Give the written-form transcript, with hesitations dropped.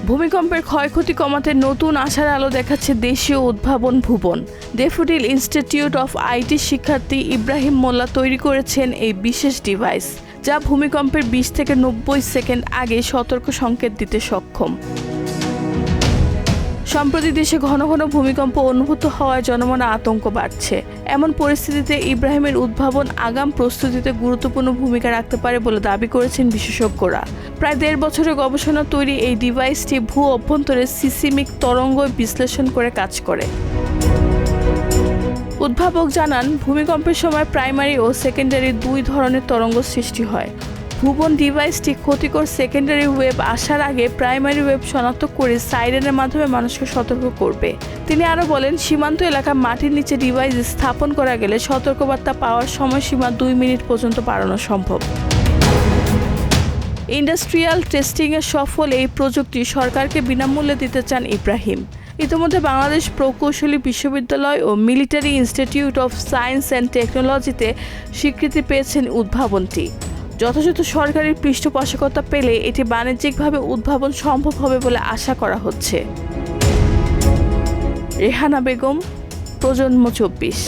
ভূমিকম্পের ক্ষয়ক্ষতি কমাতে নতুন আশার আলো দেখাচ্ছে দেশীয় উদ্ভাবন ভুবন। ড্যাফোডিল ইনস্টিটিউট অফ আইটি শিক্ষার্থী ইব্রাহিম মোল্লা তৈরি করেছেন এই বিশেষ ডিভাইস, যা ভূমিকম্পের 20 থেকে 90 সেকেন্ড আগে সতর্ক সংকেত দিতে সক্ষম। সম্প্রতি দেশে ঘন ঘন ভূমিকম্প অনুভূত হওয়ায় জনমনে আতঙ্ক বাড়ছে। এমন পরিস্থিতিতে ইব্রাহিমের উদ্ভাবন আগাম প্রস্তুতিতে গুরুত্বপূর্ণ ভূমিকা রাখতে পারে বলে দাবি করেছেন বিশেষজ্ঞরা। প্রায় 1.5 বছরের গবেষণা তৈরি এই ডিভাইসটি ভূ অভ্যন্তরে সিসমিক তরঙ্গ বিশ্লেষণ করে কাজ করে। উদ্ভাবক জানান, ভূমিকম্পের সময় প্রাইমারি ও সেকেন্ডারি 2 ধরনের তরঙ্গ সৃষ্টি হয়। ভুবন ডিভাইসটি ক্ষতিকর সেকেন্ডারি ওয়েভ আসার আগে প্রাইমারি ওয়েভ শনাক্ত করে সাইরেনের মাধ্যমে মানুষকে সতর্ক করবে। তিনি আরও বলেন, সীমান্ত এলাকায় মাটির নিচে ডিভাইস স্থাপন করা গেলে সতর্কবার্তা পাওয়ার সময়সীমা 2 মিনিট পর্যন্ত বাড়ানো সম্ভব। ইন্ডাস্ট্রিয়াল টেস্টিংয়ে সফল এই প্রযুক্তি সরকারকে বিনামূল্যে দিতে চান ইব্রাহিম। ইতিমধ্যে বাংলাদেশ প্রকৌশলী বিশ্ববিদ্যালয় ও military institute of science and টেকনোলজিতে স্বীকৃতি পেয়েছেন উদ্ভাবনটি। যথাযথ সরকারি পৃষ্ঠপোষকতা পেলে এটি বাণিজ্যিকভাবে উদ্ভাবন সম্ভব হবে বলে আশা করা হচ্ছে। রেহানা বেগম, প্রজন্ম 24।